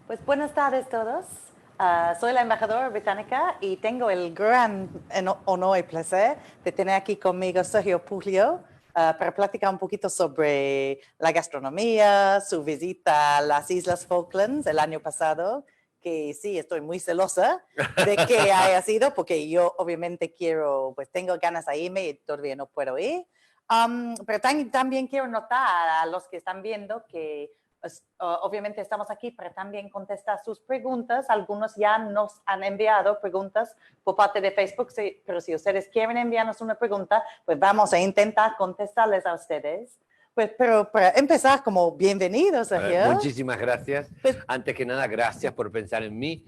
Pues buenas tardes a todos. Soy la embajadora británica y tengo el gran honor y placer de tener aquí conmigo Sergio Puglio para platicar un poquito sobre la gastronomía, su visita a las Islas Falklands el año pasado, que sí, estoy muy celosa de que haya sido, porque yo obviamente pues tengo ganas de irme y todavía no puedo ir. Pero también quiero notar a los que están viendo que obviamente estamos aquí para también contestar sus preguntas. Algunos ya nos han enviado preguntas por parte de Facebook, sí, pero si ustedes quieren enviarnos una pregunta, pues vamos a intentar contestarles a ustedes. Pues, pero para empezar, como bienvenidos, Sergio. Muchísimas gracias. Pues, antes que nada, gracias por pensar en mí.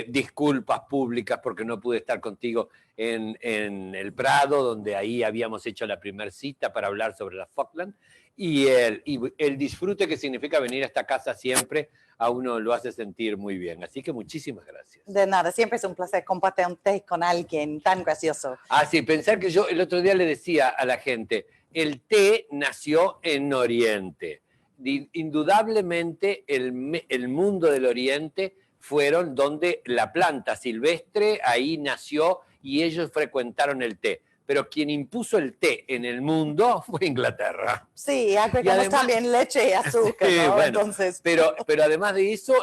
Disculpas públicas porque no pude estar contigo en el Prado, donde ahí habíamos hecho la primera cita para hablar sobre las Falkland. Y el disfrute que significa venir a esta casa siempre a uno lo hace sentir muy bien. Así que muchísimas gracias. De nada, siempre es un placer compartir un té con alguien tan gracioso. Ah, sí, pensar que yo el otro día le decía a la gente, el té nació en Oriente. Indudablemente el mundo del Oriente fueron donde la planta silvestre ahí nació y ellos frecuentaron el té. Pero quien impuso el té en el mundo fue Inglaterra. Sí, agregamos además, también leche y azúcar, sí, ¿no? Bueno, entonces... pero además de eso,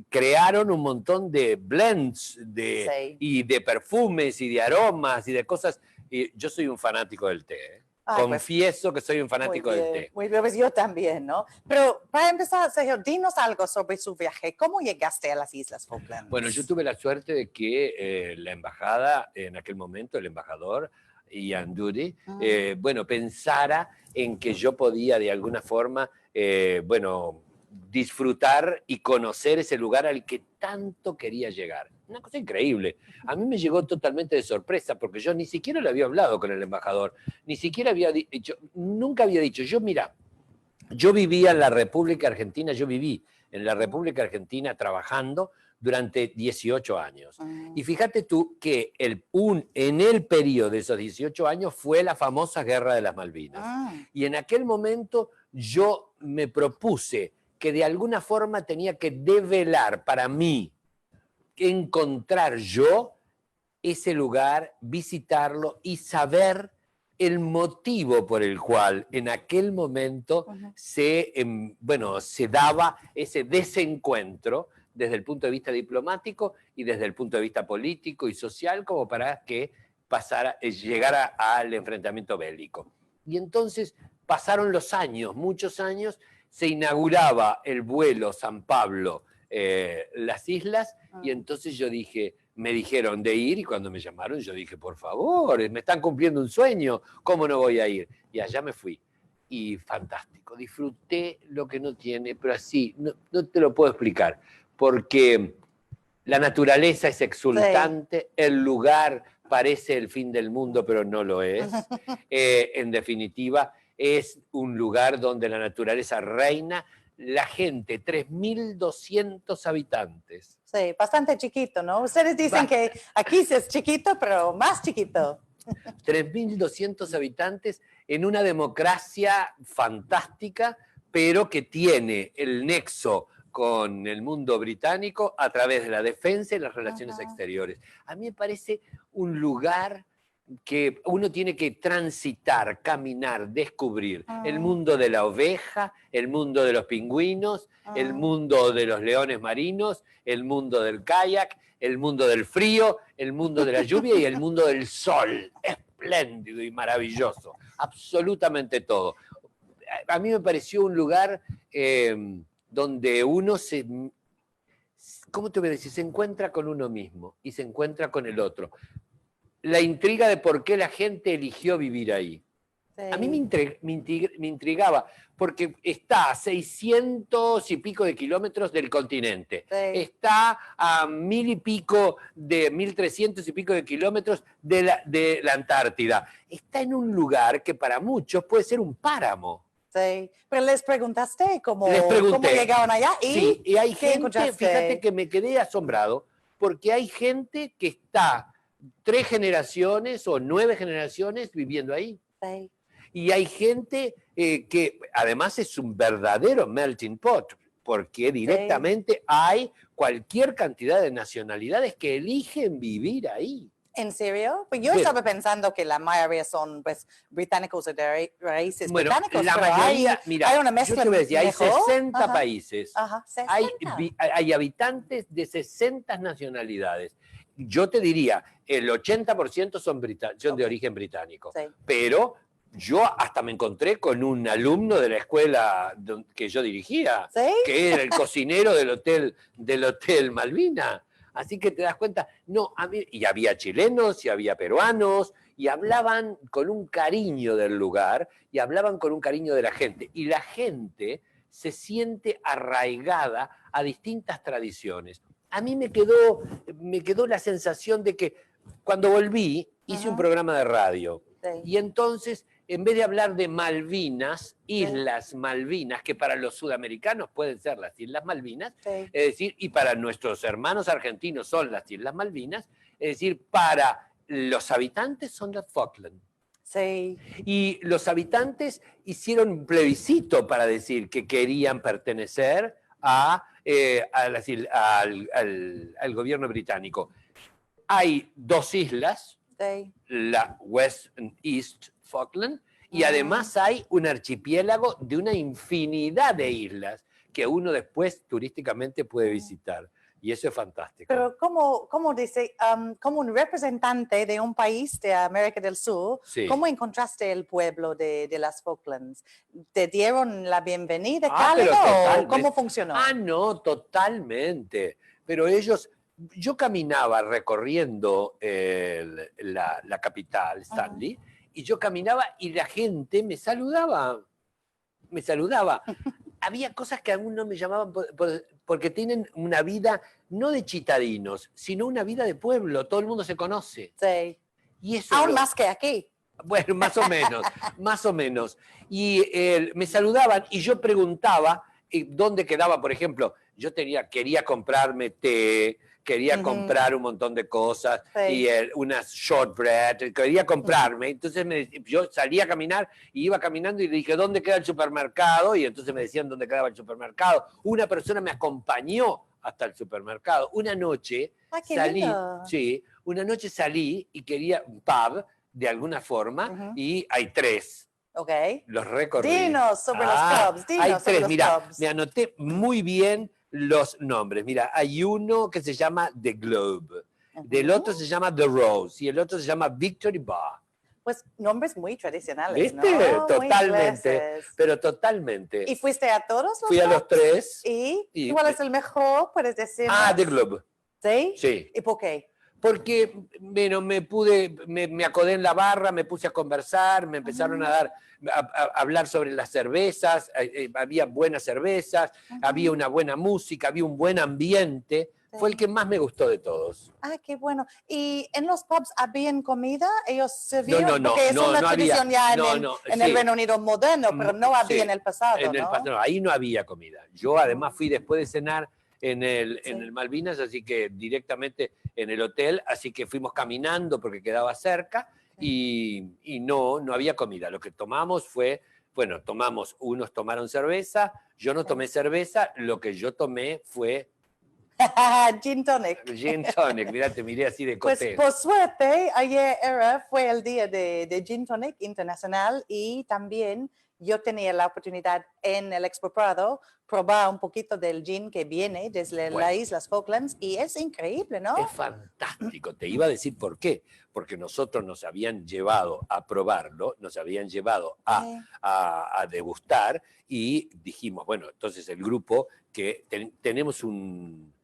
crearon un montón de blends sí. y de perfumes y de aromas y de cosas. Y yo soy un fanático del té, ¿eh? Confieso que soy un fanático del té. Muy bien, pues yo también, ¿no? Pero para empezar, Sergio, dinos algo sobre su viaje. ¿Cómo llegaste a las Islas Falklands? Bueno, yo tuve la suerte de que la embajada, en aquel momento, el embajador, Ian Dudy, bueno, pensara en que yo podía de alguna forma, bueno, disfrutar y conocer ese lugar al que tanto quería llegar. Una cosa increíble. A mí me llegó totalmente de sorpresa porque yo ni siquiera le había hablado con el embajador, ni siquiera había dicho, nunca había dicho, yo vivía en la República Argentina, yo viví en la República Argentina trabajando durante 18 años. Y fíjate tú que en el periodo de esos 18 años fue la famosa Guerra de las Malvinas. Y en aquel momento yo me propuse que de alguna forma tenía que develar para mí, encontrar yo ese lugar, visitarlo y saber el motivo por el cual en aquel momento se daba ese desencuentro desde el punto de vista diplomático y desde el punto de vista político y social, como para que llegara al enfrentamiento bélico. Y entonces pasaron los años, muchos años, se inauguraba el vuelo San Pablo, las islas, y entonces yo dije, me dijeron de ir, y cuando me llamaron yo dije, por favor, me están cumpliendo un sueño, ¿cómo no voy a ir? Y allá me fui. Y fantástico, disfruté lo que no tiene, pero así, no te lo puedo explicar, porque la naturaleza es exultante, sí. El lugar parece el fin del mundo, pero no lo es. En definitiva, es un lugar donde la naturaleza reina, la gente, 3.200 habitantes. Sí, bastante chiquito, ¿no? Ustedes dicen que aquí sí es chiquito, pero más chiquito. 3.200 habitantes en una democracia fantástica, pero que tiene el nexo con el mundo británico a través de la defensa y las relaciones exteriores. A mí me parece un lugar que uno tiene que transitar, caminar, descubrir el mundo de la oveja, el mundo de los pingüinos, el mundo de los leones marinos, el mundo del kayak, el mundo del frío, el mundo de la lluvia y el mundo del sol. Espléndido y maravilloso, absolutamente todo. A mí me pareció un lugar donde uno ¿cómo te voy a decir? Se encuentra con uno mismo y se encuentra con el otro. La intriga de por qué la gente eligió vivir ahí. Sí. A mí me intrigaba, porque está a 600 y pico de kilómetros del continente, sí. Está a 1.000 y pico, 1.300 y pico de kilómetros de la Antártida. Está en un lugar que para muchos puede ser un páramo. Sí, pero les preguntaste cómo pregunté, llegaron allá y, sí, y hay gente, fíjate que me quedé asombrado, porque hay gente que está 3 generaciones o 9 generaciones viviendo ahí. Y hay gente que además es un verdadero melting pot, porque directamente hay cualquier cantidad de nacionalidades que eligen vivir ahí. ¿En serio? Pues yo Pero- estaba pensando que la mayoría son pues británicos o de raíces Bueno, británicos, la pero mayoría, mira, hay una yo mezcla te voy a decir, hay mejor. 60 Ajá. países, Ajá, hay, 60. hay habitantes de 60 nacionalidades. Yo te diría, el 80% son de origen británico, Sí. pero yo hasta me encontré con un alumno de la escuela que yo dirigía, ¿Sí? que era el cocinero del hotel Malvina. Así que te das cuenta, no, y había chilenos y había peruanos, y hablaban con un cariño del lugar, y hablaban con un cariño de la gente. Y la gente se siente arraigada a distintas tradiciones. A mí me quedó la sensación de que cuando volví, hice un programa de radio. Sí. Y entonces, en vez de hablar de Malvinas, Islas Malvinas, que para los sudamericanos pueden ser las Islas Malvinas, Sí. es decir, y para nuestros hermanos argentinos son las Islas Malvinas, es decir, para los habitantes son las Falkland. Sí. Y los habitantes hicieron un plebiscito para decir que querían pertenecer al gobierno británico. Hay 2 islas, Sí. la West and East Falkland, y además hay un archipiélago de una infinidad de islas que uno después turísticamente puede visitar. Y eso es fantástico. Pero como dice, como un representante de un país de América del Sur, Sí. ¿cómo encontraste el pueblo de las Falklands? ¿Te dieron la bienvenida pero cálida o totalmente. cómo funcionó? No, totalmente. Pero yo caminaba recorriendo la capital, Stanley, y yo caminaba y la gente me saludaba. Había cosas que aún no me llamaban porque tienen una vida no de citadinos, sino una vida de pueblo. Todo el mundo se conoce. Sí. Y eso Aún más que aquí. Bueno, más o menos, más o menos. Y me saludaban y yo preguntaba dónde quedaba, por ejemplo, quería comprarme té, quería comprar un montón de cosas, Sí. y unas shortbread, quería comprarme. Entonces yo salía a caminar y iba caminando y le dije, ¿dónde queda el supermercado? Y entonces me decían dónde quedaba el supermercado. Una persona me acompañó hasta el supermercado. Una noche Ah, qué salí, lindo. sí, una noche salí y quería un pub de alguna forma, y hay 3. Ok. Los recorrí. Dinos sobre los pubs. Dinos Hay sobre 3, los mira, pubs. me anoté muy bien los nombres. Mira, hay uno que se llama The Globe, del otro se llama The Rose y el otro se llama Victory Bar. Pues nombres muy tradicionales, ¿Viste? ¿no? Totalmente, Muy ingleses. pero totalmente. ¿Y fuiste a todos los Fui a los pubs? 3. ¿Y cuál es el mejor? ¿Puedes decir? The Globe. ¿Sí? Sí. ¿Y por qué? Porque, bueno, me acodé en la barra, me puse a conversar, me empezaron a hablar sobre las cervezas, había buenas cervezas, había una buena música, había un buen ambiente. Sí. Fue el que más me gustó de todos. Qué bueno. ¿Y en los pubs habían comida? ¿Ellos sirvieron? No, Porque es una tradición había. ya en el Reino Unido moderno, pero no había Sí, en el pasado, en el ¿no? pasado, ahí no había comida. Yo además fui después de cenar en el Malvinas, así que directamente en el hotel, así que fuimos caminando porque quedaba cerca y no había comida. Lo que tomamos fue, bueno, unos tomaron cerveza, yo no tomé cerveza, lo que yo tomé fue Gin tonic. gin tonic. Mirá, te miré así de Pues coté. por suerte, ayer fue el día de Gin Tonic Internacional y también yo tenía la oportunidad en el Expo Prado probar un poquito del gin que viene desde las Islas Falklands y es increíble, ¿no? Es fantástico. Te iba a decir por qué. Porque nosotros nos habían llevado a probarlo, nos habían llevado a degustar y dijimos, bueno, entonces el grupo, que tenemos un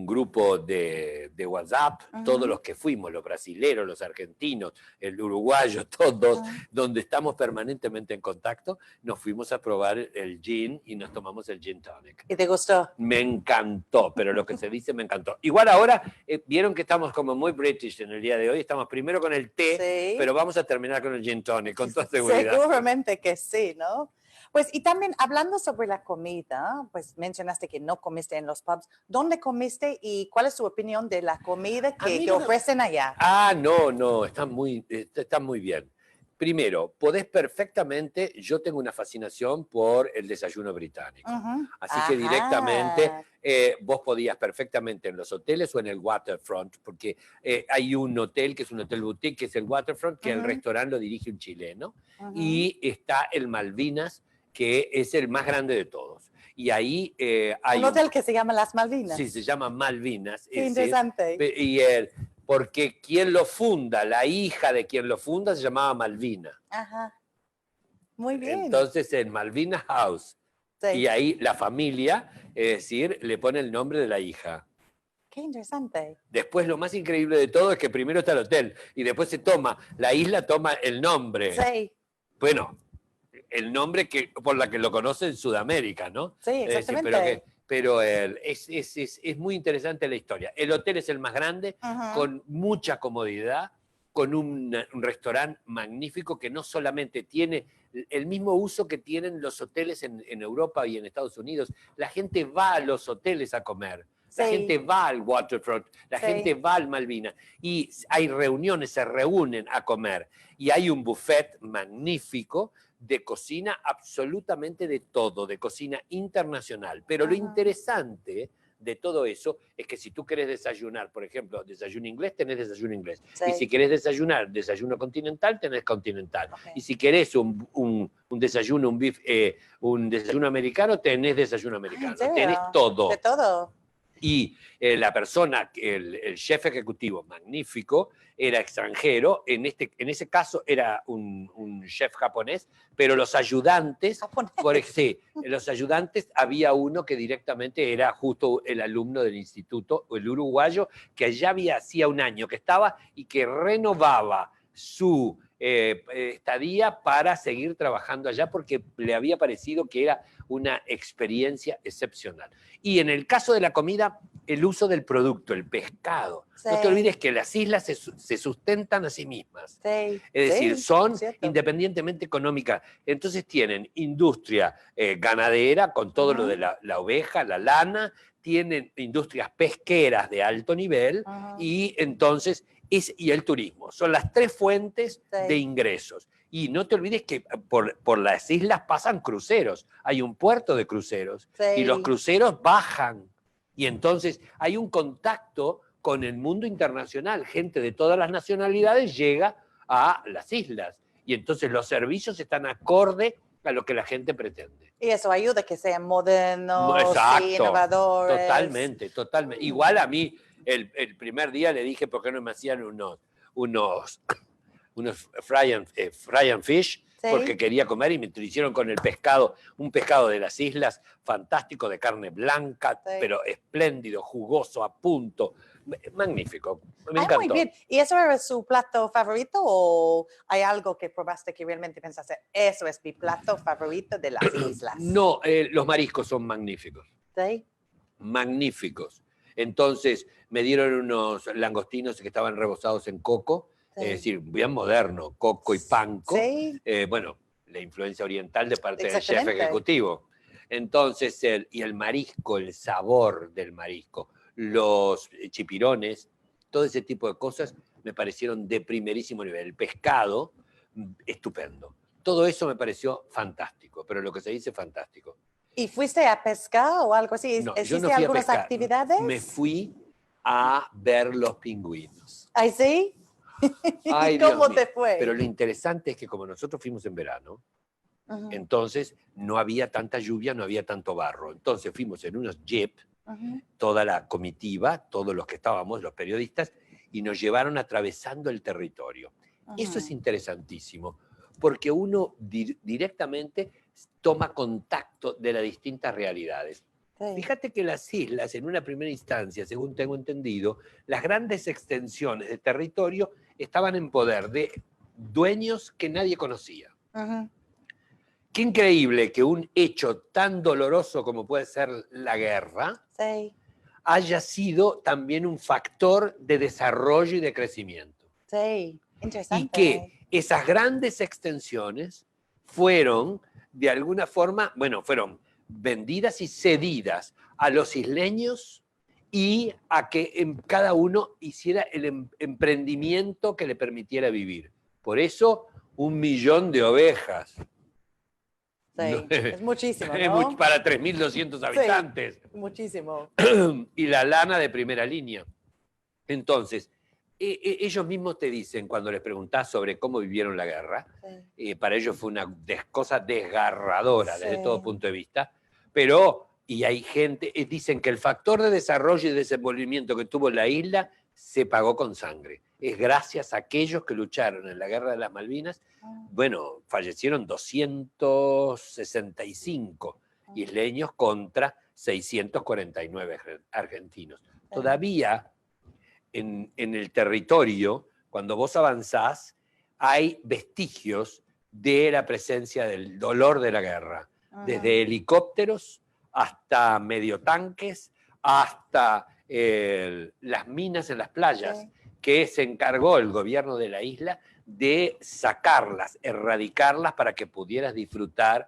grupo de WhatsApp, todos los que fuimos, los brasileros, los argentinos, el uruguayo, todos, donde estamos permanentemente en contacto, nos fuimos a probar el gin y nos tomamos el gin tonic. ¿Y te gustó? Me encantó, pero lo que se dice me encantó. Igual ahora, vieron que estamos como muy british en el día de hoy, estamos primero con el té, pero vamos a terminar con el gin tonic, con toda seguridad. Seguramente que sí, ¿no? Pues, y también hablando sobre la comida, pues mencionaste que no comiste en los pubs. ¿Dónde comiste y cuál es tu opinión de la comida que ofrecen allá? No, está muy bien. primero, podés perfectamente, yo tengo una fascinación por el desayuno británico. Ujú. Así que directamente Ajá. vos podías perfectamente en los hoteles o en el waterfront, porque hay un hotel que es un hotel boutique, que es el waterfront, que el Ujú, restaurante lo dirige un chileno, ujú. y está el Malvinas, que es el más grande de todos. Y ahí Un hay un... hotel que se llama Las Sí, se Malvinas. llama Malvinas, Qué ese. interesante. Y porque quien lo funda, la hija de quien lo funda, se llamaba Malvina. Ajá. Muy bien. Entonces, en Malvina House, y Sí. ahí la familia, es decir, le pone el nombre de la hija. Qué interesante. Después, lo más increíble de todo es que primero está el hotel y después la isla toma el nombre. Sí, Bueno, el nombre por la que lo conoce en Sudamérica, ¿no? sí, Es decir, exactamente. pero es muy interesante la historia. El hotel es el más grande, Ujú. con mucha comodidad, con un restaurante magnífico que no solamente tiene el mismo uso que tienen los hoteles en Europa y en Estados Unidos. La gente va a los hoteles a comer. La gente Sí, va al waterfront, la gente sí. va al Malvina y hay reuniones, se reúnen a comer y hay un buffet magnífico de cocina absolutamente de todo, de cocina internacional. Pero lo Ujú. interesante de todo eso es que si tú querés desayunar, por ejemplo, desayuno inglés, tenés desayuno inglés. Y si Sí. querés desayunar desayuno continental, tenés continental. Y Ok. si querés un desayuno, un desayuno americano, tenés desayuno Ah, ¿en americano. Tenés serio? De todo. todo. Y la persona, el chef ejecutivo magnífico, era extranjero, en ese caso era un chef japonés, pero los ayudantes, Japonés. sí, los ayudantes había uno que directamente era justo el alumno del instituto, el uruguayo, que ya hacía un año que estaba y que renovaba su estadía para seguir trabajando allá porque le había parecido que era una experiencia excepcional. Y en el caso de la comida, el uso del producto, el pescado. No te Sí, olvides que las islas se sustentan a sí mismas. sí, Es decir, sí, son cierto. independientemente económicas. Entonces tienen industria ganadera con todo lo de Ujú, la oveja, la lana, tienen industrias pesqueras de alto nivel ujú. y entonces y el turismo. Son las tres fuentes de Sí, ingresos. Y no te olvides que por las islas pasan cruceros. Hay un puerto de cruceros y los sí. cruceros bajan. Y entonces hay un contacto con el mundo internacional. Gente de todas las nacionalidades llega a las islas. Y entonces los servicios están acorde a lo que la gente pretende. Y eso ayuda a que sean modernos y Exacto, innovadores. totalmente, totalmente. Mm, Igual a mí, el primer día le dije por qué no me hacían unos fry and fish, porque sí, quería comer y me lo hicieron con el pescado, un pescado de las islas, fantástico, de carne blanca, sí. pero espléndido, jugoso, a punto, magnífico, me Ay, muy encantó. bien. ¿Y eso era su plato favorito o hay algo que probaste que realmente pensaste, eso es mi plato favorito de las islas? No, los mariscos son magníficos, Sí, magníficos. Entonces me dieron unos langostinos que estaban rebozados en coco, es sí. decir, bien moderno, coco y panko. Sí, Bueno, la influencia oriental de parte del chef exactamente. ejecutivo. Entonces, y el marisco, el sabor del marisco, los chipirones, todo ese tipo de cosas me parecieron de primerísimo nivel. El pescado, estupendo. Todo eso me pareció fantástico, pero lo que se dice fantástico. ¿Y fuiste a pescar o algo así? No, yo no ¿Hiciste fui a algunas pescar, me actividades? fui a ver los pingüinos. ¿Ay, sí? Ay, Dios ¿Cómo mío. te Pero fue? lo interesante es que como nosotros fuimos en verano, Ujú, entonces no había tanta lluvia, no había tanto barro. Entonces fuimos en unos jeep, ujú, toda la comitiva, todos los que estábamos, los periodistas, y nos llevaron atravesando el territorio. Eso es ujú. interesantísimo, porque uno directamente toma contacto de las distintas realidades. Sí. Fíjate que las islas, en una primera instancia, según tengo entendido, las grandes extensiones de territorio estaban en poder de dueños que nadie conocía. Ujú, Qué increíble que un hecho tan doloroso como puede ser la guerra sí, haya sido también un factor de desarrollo y de crecimiento. sí. Y Interesante. que esas grandes extensiones fueron, de alguna forma, bueno, fueron vendidas y cedidas a los isleños y a que cada uno hiciera el emprendimiento que le permitiera vivir. Por eso 1 millón de ovejas. Sí, es muchísimo, Es ¿no? para 3.200 habitantes. Sí, muchísimo. Y la lana de primera línea. Entonces, ellos mismos te dicen, cuando les preguntás sobre cómo vivieron la guerra, Sí. para ellos fue una cosa desgarradora desde todo Sí. punto de vista, pero, y hay gente, dicen que el factor de desarrollo y desenvolvimiento que tuvo la isla se pagó con sangre. Es gracias a aquellos que lucharon en la Guerra de las Malvinas. Bueno, fallecieron 265 isleños contra 649 argentinos. Todavía en el territorio, cuando vos avanzás, hay vestigios de la presencia del dolor de la guerra, desde helicópteros hasta mediotanques, hasta las minas en las playas, que se encargó el gobierno de la isla de sacarlas, erradicarlas para que pudieras disfrutar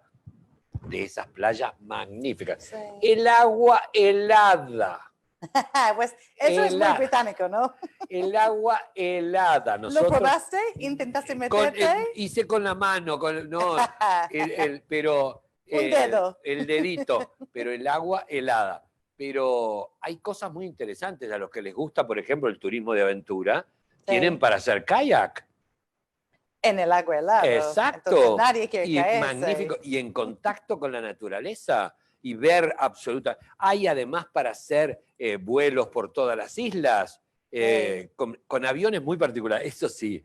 de esas playas magníficas. Sí. El agua helada. Pues eso es muy británico, ¿no? El agua helada. ¿Lo probaste? ¿Intentaste meterte? Hice con la mano, pero un dedo. el dedito, pero el agua helada. Pero hay cosas muy interesantes a los que les gusta, por ejemplo, el turismo de aventura. Tienen para hacer kayak. En el agua helada. Exacto. Entonces nadie quiere y caerse. Magnífico. Y en contacto con la naturaleza y ver absoluta. Hay además para hacer vuelos por todas las islas. Con aviones muy particulares. Eso sí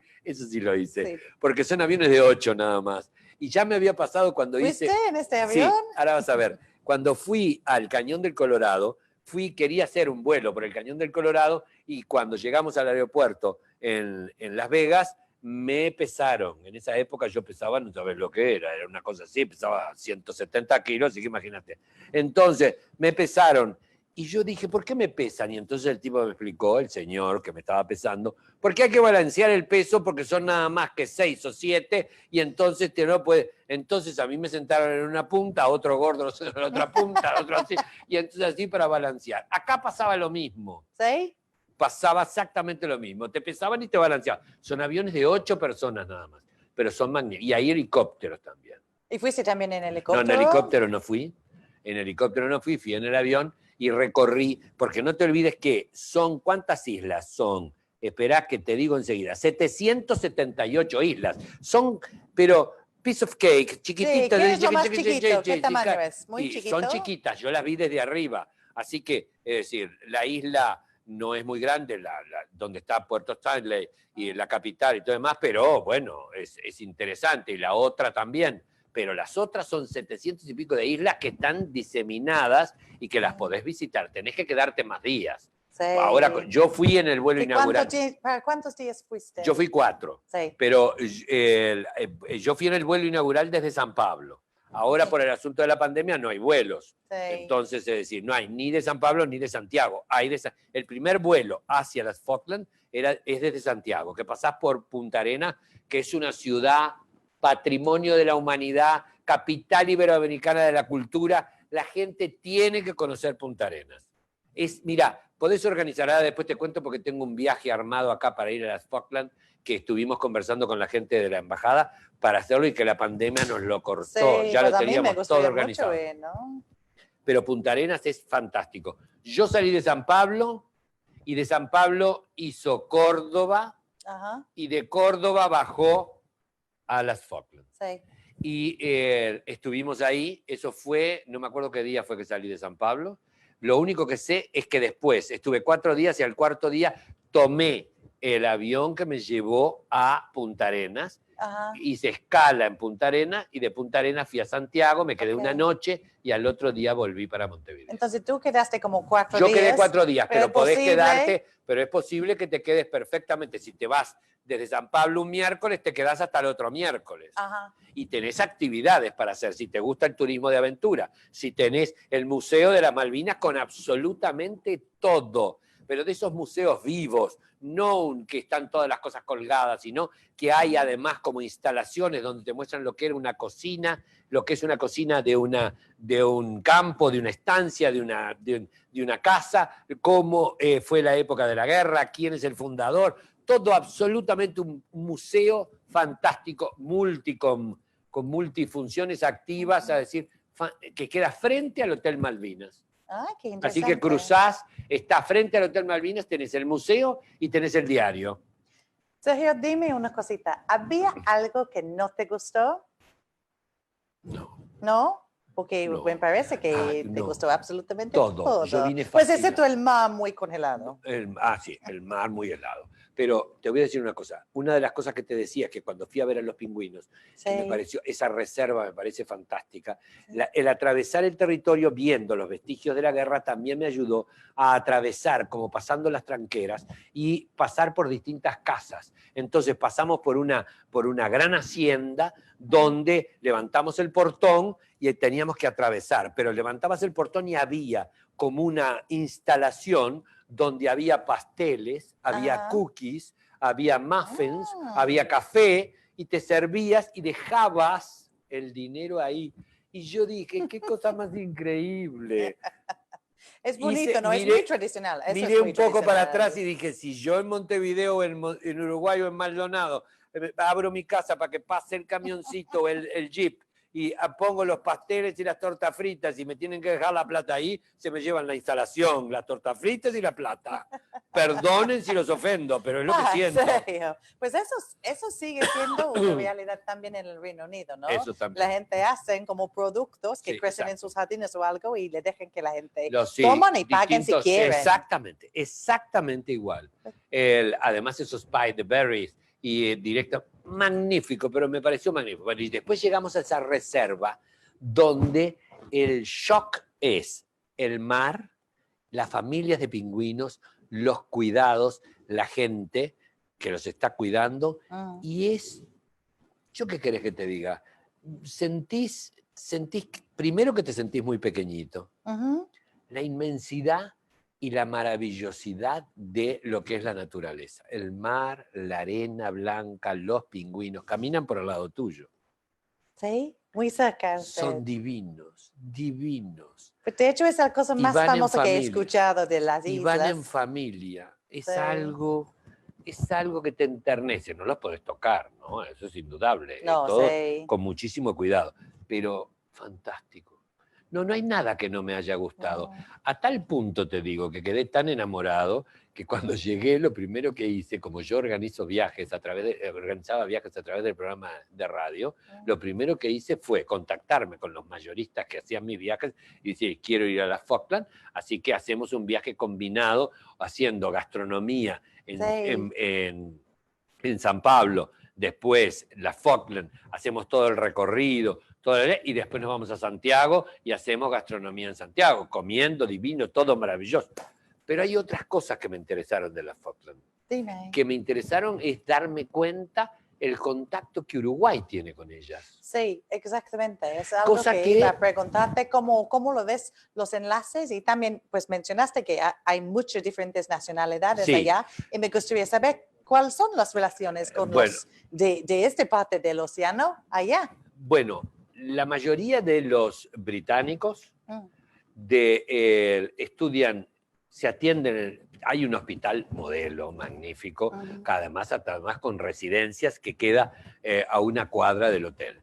lo hice. Sí. Porque son aviones de 8 nada más. Y ya me había pasado cuando ¿Fuiste hice... en este avión? Sí, ahora vas a ver. Cuando fui al Cañón del Colorado, quería hacer un vuelo por el Cañón del Colorado y cuando llegamos al aeropuerto en Las Vegas, me pesaron. En esa época yo pesaba, no sabes lo que era una cosa así, pesaba 170 kilos, así que imagínate. Entonces, me pesaron. Y yo dije, ¿por qué me pesan? Y entonces el tipo me explicó, el señor que me estaba pesando, porque hay que balancear el peso porque son nada más que 6 o 7 y entonces te no puede. Entonces a mí me sentaron en una punta, a otro gordo en la otra punta, otro así, y entonces así para balancear. Acá pasaba lo mismo. ¿Sí? Pasaba exactamente lo mismo. Te pesaban y te balanceaban. Son aviones de 8 personas nada más, pero son magníficos. Y hay helicópteros también. ¿Y fuiste también en helicóptero? No, en helicóptero no fui. En helicóptero no fui, fui en el avión y recorrí, porque no te olvides que son, ¿cuántas islas son? Esperá que te digo enseguida, 778 islas. Son, pero piece of cake, chiquititas. Sí, ¿qué es lo más chiquito? ¿Qué tamaño es? ¿Muy chiquito? Son chiquitas, yo las vi desde arriba. Así que, es decir, la isla no es muy grande, donde está Puerto Stanley y la capital y todo demás, pero bueno, es interesante. Y la otra también. Pero las otras son 700 y pico de islas que están diseminadas y que las podés visitar. Tenés que quedarte más días. Sí. Ahora, yo fui en el vuelo inaugural. ¿Para cuántos días fuiste? Yo fui 4. Sí. Pero yo fui en el vuelo inaugural desde San Pablo. Ahora, por el asunto de la pandemia, no hay vuelos. Sí. Entonces, es decir, no hay ni de San Pablo ni de Santiago. El primer vuelo hacia las Falkland es desde Santiago, que pasás por Punta Arenas, que es una ciudad patrimonio de la humanidad, capital iberoamericana de la cultura. La gente tiene que conocer Punta Arenas. Mira, podés organizar, ahora después te cuento porque tengo un viaje armado acá para ir a las Falkland, que estuvimos conversando con la gente de la embajada para hacerlo y que la pandemia nos lo cortó. Sí, ya lo teníamos todo organizado. Mucho, ¿no? Pero Punta Arenas es fantástico. Yo salí de San Pablo y de San Pablo hizo Córdoba. Ajá. Y de Córdoba bajó a las Falklands. Sí. Y estuvimos ahí, eso fue, no me acuerdo qué día fue que salí de San Pablo. Lo único que sé es que después estuve 4 días y al cuarto día tomé el avión que me llevó a Punta Arenas. Ajá. Hice escala en Punta Arenas y de Punta Arenas fui a Santiago, me quedé una noche y al otro día volví para Montevideo. Entonces tú quedaste como 4 días. Yo quedé 4 días, pero podés quedarte, pero es posible que te quedes perfectamente. Si te vas desde San Pablo un miércoles, te quedás hasta el otro miércoles. Ajá. Y tenés actividades para hacer, si te gusta el turismo de aventura, si tenés el Museo de las Malvinas con absolutamente todo, pero de esos museos vivos, no que están todas las cosas colgadas, sino que hay además como instalaciones donde te muestran lo que era una cocina, lo que es una cocina de un campo, de una estancia, de una casa, cómo fue la época de la guerra, quién es el fundador. todo absolutamente un museo fantástico, con multifunciones activas, es decir, que queda frente al Hotel Malvinas. Ah, qué Así interesante. que cruzás, está frente al Hotel Malvinas, tenés el museo y tenés el diario. Sergio, dime una cosita. ¿Había algo que no te gustó? No. ¿No? Porque No. me parece que te No. gustó absolutamente Todo. todo. Yo vine Pues fascinado. excepto el mar muy congelado. Sí, el mar muy helado. Pero te voy a decir una cosa. Una de las cosas que te decía, que cuando fui a ver a los pingüinos, Sí. que me pareció, esa reserva me parece fantástica, Sí. el atravesar el territorio viendo los vestigios de la guerra también me ayudó a atravesar, como pasando las tranqueras, y pasar por distintas casas. Entonces pasamos por una gran hacienda donde levantamos el portón y teníamos que atravesar, pero levantabas el portón y había como una instalación donde había pasteles, había cookies, había muffins, había café, y te servías y dejabas el dinero ahí. Y yo dije, qué cosa más increíble. Es bonito, ¿no? Miré, es muy tradicional. Eso miré es muy un poco para tradicional. atrás y dije, si yo en Montevideo, en Uruguay o en Maldonado, abro mi casa para que pase el camioncito, el jeep, y pongo los pasteles y las tortas fritas y me tienen que dejar la plata ahí, se me llevan la instalación, las tortas fritas y la plata. Perdonen si los ofendo, pero es lo que siento. ¿Serio? Pues eso sigue siendo una realidad también en el Reino Unido, ¿no? Eso también. La gente hacen como productos que Sí, crecen exacto. en sus jardines o algo y le dejan que la gente Sí, toman y paguen si quieren. Exactamente igual. Además esos pie de berries y directo, magnífico, pero me pareció magnífico. Bueno, y después llegamos a esa reserva donde el shock es el mar, las familias de pingüinos, los cuidados, la gente que los está cuidando, y ¿yo qué querés que te diga? Sentís primero que te sentís muy pequeñito, la inmensidad y la maravillosidad de lo que es la naturaleza. El mar, la arena blanca, los pingüinos, caminan por el lado tuyo. Sí, muy cerca. Son divinos, divinos. Pero de hecho es la cosa más famosa que he escuchado de las islas. Y van en familia. Es algo que te enternece. No los podés tocar, ¿no? Eso es indudable. No, todo sí. con muchísimo cuidado. Pero fantástico. No hay nada que no me haya gustado. A tal punto te digo que quedé tan enamorado que cuando llegué lo primero que hice, como yo organizaba viajes a través del programa de radio, lo primero que hice fue contactarme con los mayoristas que hacían mis viajes y decir, quiero ir a las Falkland, así que hacemos un viaje combinado haciendo gastronomía en San Pablo, después las Falkland, hacemos todo el recorrido, y después nos vamos a Santiago y hacemos gastronomía en Santiago, comiendo divino, todo maravilloso. Pero hay otras cosas que me interesaron de las Falkland. Dime. Que me interesaron es darme cuenta el contacto que Uruguay tiene con ellas. Sí, exactamente. Es algo que iba a preguntarte, ¿cómo lo ves los enlaces? Y también, pues mencionaste que hay muchas diferentes nacionalidades allá, y me gustaría saber cuáles son las relaciones con los de esta parte del océano allá. Bueno, la mayoría de los británicos estudian, se atienden, hay un hospital modelo magnífico, además con residencias que queda a una cuadra del hotel.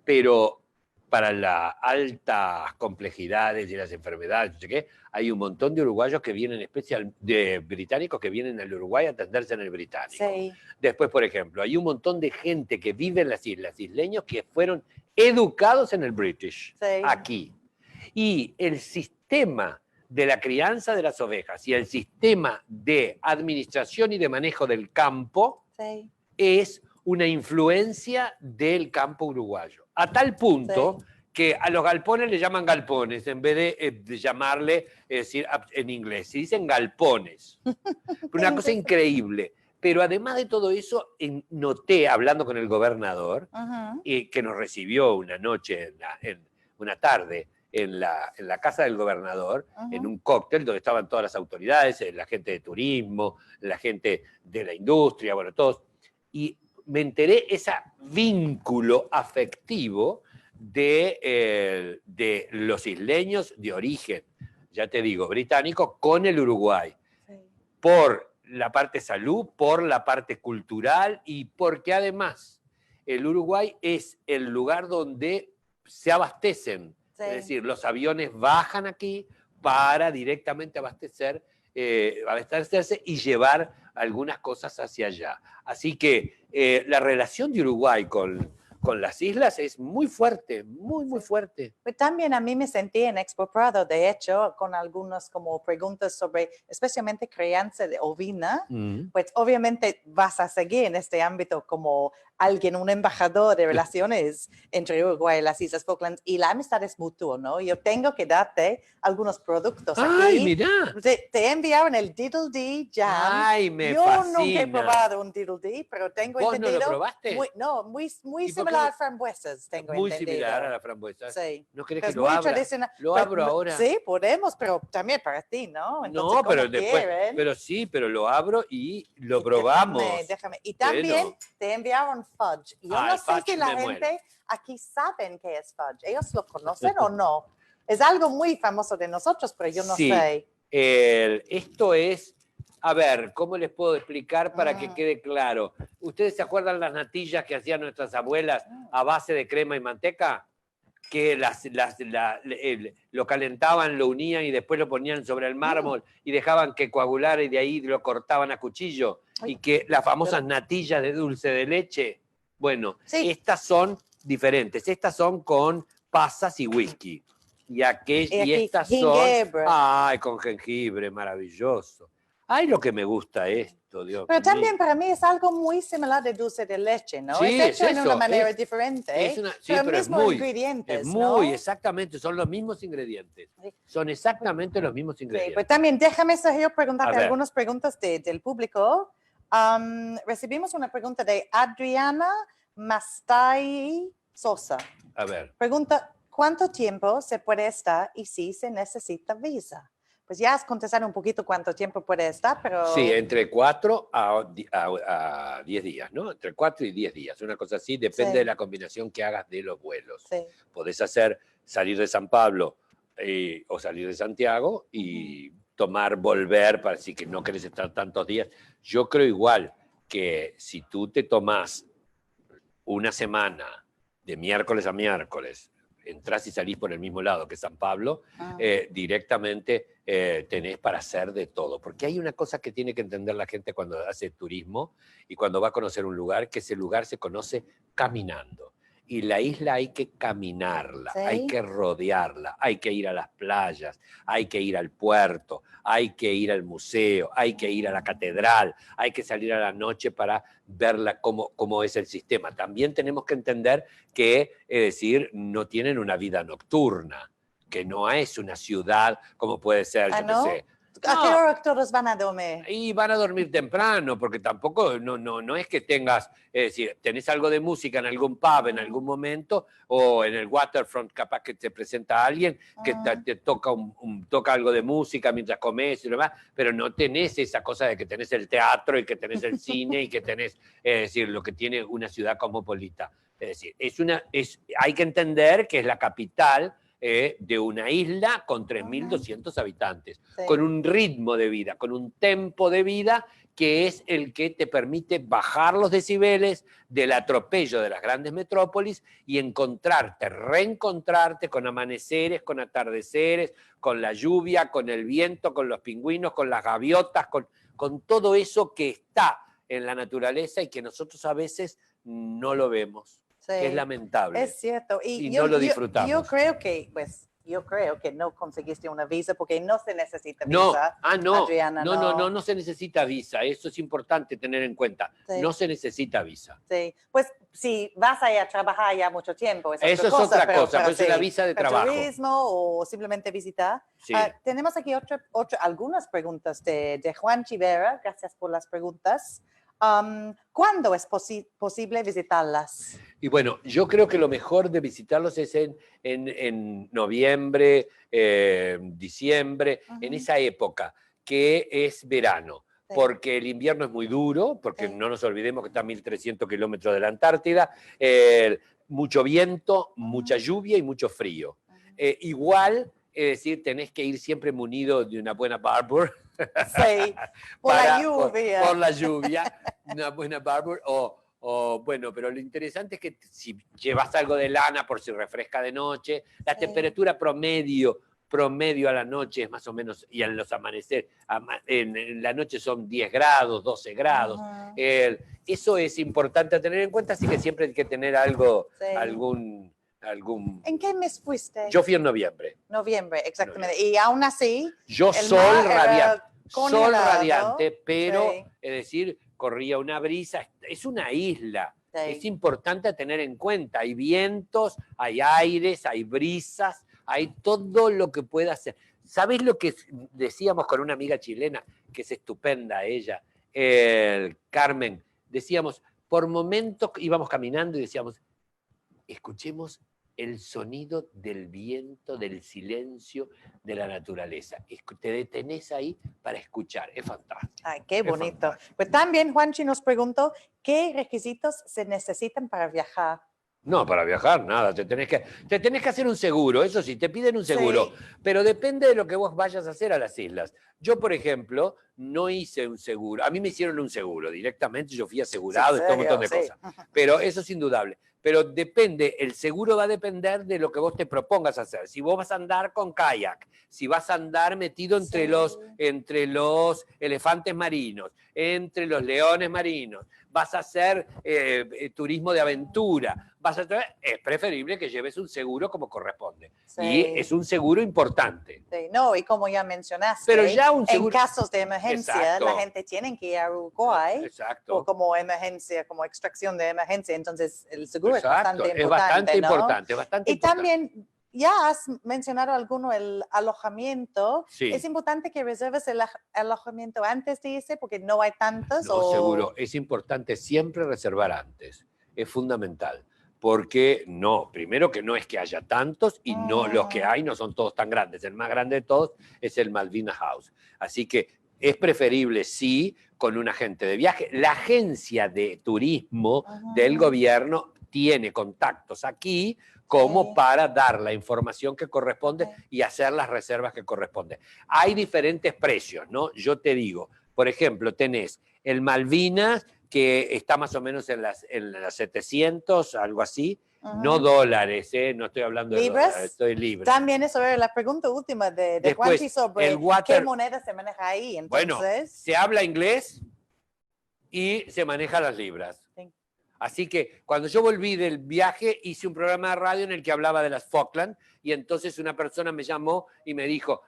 Pero para las altas complejidades y las enfermedades, no sé qué, hay un montón de uruguayos que vienen, de británicos que vienen al Uruguay a atenderse en el británico. Sí. Después, por ejemplo, hay un montón de gente que vive en las islas, isleños que fueron educados en el British, aquí. Y el sistema de la crianza de las ovejas y el sistema de administración y de manejo del campo es una influencia del campo uruguyo. A tal punto que a los galpones le llaman galpones en vez de llamarle, decir, en inglés, se dicen galpones. Una cosa increíble. Pero además de todo eso, noté, hablando con el gobernador, que nos recibió una noche, una tarde, en la casa del gobernador, en un cóctel donde estaban todas las autoridades, la gente de turismo, la gente de la industria, bueno, todos. Y me enteré ese vínculo afectivo de los isleños de origen, ya te digo, británico, con el Uruguay. Por la parte salud, por la parte cultural y porque además el Uruguay es el lugar donde se abastecen. Sí. Es decir, los aviones bajan aquí para directamente abastecerse y llevar algunas cosas hacia allá. Así que la relación de Uruguay con las islas es muy fuerte, muy fuerte. Pero también a mí me sentí en Expo Prado, de hecho, con algunas como preguntas sobre especialmente crianza de ovina. Pues obviamente vas a seguir en este ámbito como alguien, un embajador de relaciones entre Uruguay y las Islas Falklands, y la amistad es mutua, ¿no? Yo tengo que darte algunos productos aquí. ¡Ay, mirá! Te enviaron el Diddle Dee Jam. ¡Ay, me Yo fascina! nunca he probado un Diddle Dee, pero tengo ¿Vos entendido... no lo probaste? Muy ¿Y por similar qué? a frambuesas, tengo Muy entendido. similar a la frambuesa. Sí. ¿No querés Pero que es lo muy abra? tradicional. ¿Lo Pues, abro ahora? Sí, podemos, pero también para ti, ¿no? Entonces, No, pero como después, quieren. pero sí, pero lo abro y lo Y probamos. Déjame. Y también Bueno. te enviaron fudge. Yo Ah, no el sé fudge si la me gente aquí saben qué es fudge. ¿Ellos lo conocen o no? Es algo muy famoso de nosotros, pero yo no Sí, sé. esto es, a ver, ¿cómo les puedo explicar para que quede claro? ¿Ustedes se acuerdan las natillas que hacían nuestras abuelas a base de crema y manteca? Que lo calentaban, lo unían y después lo ponían sobre el mármol y dejaban que coagulara y de ahí lo cortaban a cuchillo. Y que las famosas natillas de dulce de leche, bueno, Sí. estas son diferentes. Estas son con pasas y whisky. Y aquí, estas jengibre. son, ay, con jengibre, maravilloso. Ay, lo que me gusta esto, Dios Pero mío. también para mí es algo muy similar de dulce de leche, ¿no? Sí, es hecho es en una eso, manera diferente, sí, pero pero mismos ingredientes, es muy, ¿no? exactamente, son los mismos ingredientes. Sí. Son exactamente los mismos Sí, ingredientes. pues también déjame, Sergio, preguntarte A ver. algunas preguntas del público. Recibimos una pregunta de Adriana Mastay Sosa. A ver. Pregunta, ¿cuánto tiempo se puede estar y si se necesita visa? Pues ya has contestado un poquito cuánto tiempo puede estar, pero... Sí, entre 4 a 10 días, ¿no? Entre 4 y 10 días, una cosa así, depende Sí. de la combinación que hagas de los vuelos. Sí. Podés hacer salir de San Pablo o salir de Santiago y volver, para decir que no querés estar tantos días. Yo creo igual que si tú te tomás una semana de miércoles a miércoles, entrás y salís por el mismo lado que San Pablo, directamente tenés para hacer de todo. Porque hay una cosa que tiene que entender la gente cuando hace turismo y cuando va a conocer un lugar, que ese lugar se conoce caminando. Y la isla hay que caminarla, ¿Sí? hay que rodearla, hay que ir a las playas, hay que ir al puerto, hay que ir al museo, hay que ir a la catedral, hay que salir a la noche para verla cómo es el sistema. También tenemos que entender que, es decir, no tienen una vida nocturna, que no es una ciudad como puede ser, yo ¿no? qué sé. ¿A qué hora todos van a dormir? Y van a dormir temprano, porque tampoco, no es que tengas, es decir, tenés algo de música en algún pub en algún momento, o en el waterfront capaz que te presenta alguien que te toca, toca algo de música mientras comes y demás, pero no tenés esa cosa de que tenés el teatro y que tenés el cine y que tenés, es decir, lo que tiene una ciudad cosmopolita. Es decir, hay que entender que es la capital de una isla con 3.200 habitantes, Sí. con un ritmo de vida, con un tempo de vida que es el que te permite bajar los decibeles del atropello de las grandes metrópolis y reencontrarte con amaneceres, con atardeceres, con la lluvia, con el viento, con los pingüinos, con las gaviotas, con todo eso que está en la naturaleza y que nosotros a veces no lo vemos. Sí, que es lamentable. Es cierto. Y no lo disfrutamos. Yo creo que no conseguiste una visa porque no se necesita visa. No, Adriana, no se necesita visa. Eso es importante tener en cuenta. Sí. No se necesita visa. Sí, pues si vas a ir a trabajar ya mucho tiempo, eso es otra cosa, pues es una visa de trabajo. Turismo o simplemente visitar. Sí. Tenemos aquí algunas preguntas de Juan Chivera. Gracias por las preguntas. ¿Cuándo es posible visitarlas? Y bueno, yo creo que lo mejor de visitarlos es en noviembre, diciembre, en esa época, que es verano. Sí. Porque el invierno es muy duro, porque no nos olvidemos que está a 1.300 kilómetros de la Antártida, mucho viento, mucha lluvia y mucho frío. Igual, es decir, tenés que ir siempre munido de una buena Barbour, Sí, por la lluvia. Por la lluvia, una buena Barbour bueno, pero lo interesante es que si llevas algo de lana por si refresca de noche, la Sí. temperatura promedio a la noche es más o menos, y en los amaneceres, en la noche son 10 grados, 12 grados. Eso es importante a tener en cuenta, así que siempre hay que tener algo, Sí. algún... ¿En qué mes fuiste? Yo fui en noviembre. Noviembre, exactamente. Y aún así, Yo el sol mar era radiante. Sol congelado. radiante, pero, Sí. es decir, corría una brisa. Es una isla. Sí. Es importante tener en cuenta. Hay vientos, hay aires, hay brisas, hay todo lo que pueda hacer. ¿Sabés lo que decíamos con una amiga chilena, que es estupenda ella, Carmen? Decíamos, por momentos íbamos caminando y decíamos, escuchemos el sonido del viento, del silencio, de la naturaleza. Te detenés ahí para escuchar. Es fantástico. Ay, qué bonito. Fantástico. Pues también Juanchi nos preguntó, ¿qué requisitos se necesitan para viajar? No, para viajar, nada. Te tenés que hacer un seguro, eso sí, te piden un seguro. Sí. Pero depende de lo que vos vayas a hacer a las islas. Yo, por ejemplo, no hice un seguro. A mí me hicieron un seguro directamente, yo fui asegurado y todo un montón de cosas. Pero eso es indudable. Pero depende, el seguro va a depender de lo que vos te propongas hacer. Si vos vas a andar con kayak, si vas a andar metido entre los elefantes marinos, entre los leones marinos, vas a hacer turismo de aventura, es preferible que lleves un seguro como corresponde. Sí. Y es un seguro importante. Sí, no, y como ya mencionaste, pero ya un seguro... en casos de emergencia, Exacto. la gente tiene que ir a Uruguay. Exacto. O como emergencia, como extracción de emergencia. Entonces, el seguro Exacto. es bastante importante, Es bastante y importante. También, ya has mencionado el alojamiento. Sí. Es importante que reserves el alojamiento antes de irse porque no hay tantos. No, seguro. Es importante siempre reservar antes. Es fundamental. Porque no, primero que no es que haya tantos y no los que hay no son todos tan grandes. El más grande de todos es el Malvina House. Así que es preferible, sí, con un agente de viaje. La agencia de turismo del gobierno tiene contactos aquí como para dar la información que corresponde y hacer las reservas que corresponden. Hay diferentes precios, ¿no? Yo te digo, por ejemplo, tenés el Malvinas, que está más o menos en las 700, algo así, no dólares, no estoy hablando de dólares, estoy libre. También es sobre la pregunta última de Juanchi sobre qué moneda se maneja ahí. Entonces, bueno, se habla inglés y se maneja las libras. Sí. Así que cuando yo volví del viaje hice un programa de radio en el que hablaba de las Falkland y entonces una persona me llamó y me dijo,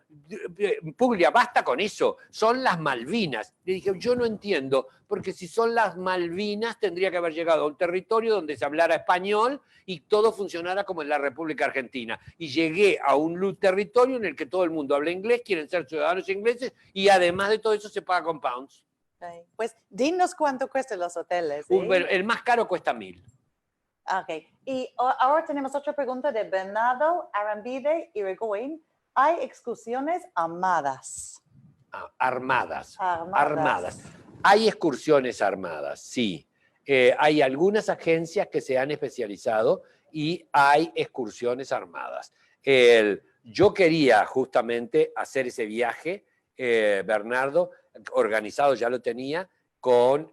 Puglia, basta con eso, son las Malvinas. Le dije, yo no entiendo, porque si son las Malvinas tendría que haber llegado a un territorio donde se hablara español y todo funcionara como en la República Argentina. Y llegué a un territorio en el que todo el mundo habla inglés, quieren ser ciudadanos ingleses y además de todo eso se paga con pounds. Pues dinos cuánto cuestan los hoteles. Bueno, el más caro cuesta 1,000. Ok. Y ahora tenemos otra pregunta de Bernardo Arambide Irigoyen. ¿Hay excursiones armadas? Armadas. Hay excursiones armadas, sí. Hay algunas agencias que se han especializado y hay excursiones armadas. Yo quería justamente hacer ese viaje, Bernardo, organizado ya lo tenía, con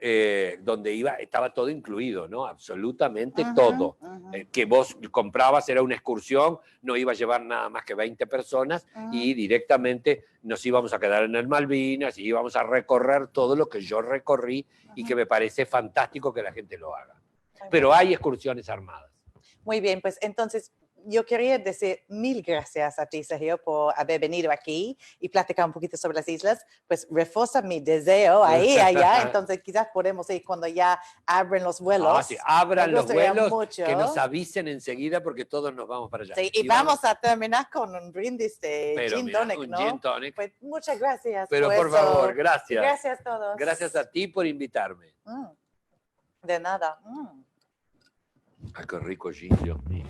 donde estaba todo incluido, ¿no? Absolutamente todo. Que vos comprabas, era una excursión, no iba a llevar nada más que 20 personas y directamente nos íbamos a quedar en el Malvinas y íbamos a recorrer todo lo que yo recorrí y que me parece fantástico que la gente lo haga. Pero hay excursiones armadas. Muy bien, pues entonces yo quería decir 1000 gracias a ti, Sergio, por haber venido aquí y platicar un poquito sobre las islas. Pues refuerza mi deseo ahí, allá. Entonces quizás podemos ir cuando ya abren los vuelos. Sí, abran los vuelos, mucho. Que nos avisen enseguida porque todos nos vamos para allá. Sí, y vamos a terminar con un brindis de gin tonic, ¿no? Gin tonic. Pues muchas gracias. Pero por favor, gracias. Gracias a todos. Gracias a ti por invitarme. De nada. Ay, qué rico gin, Dios mío.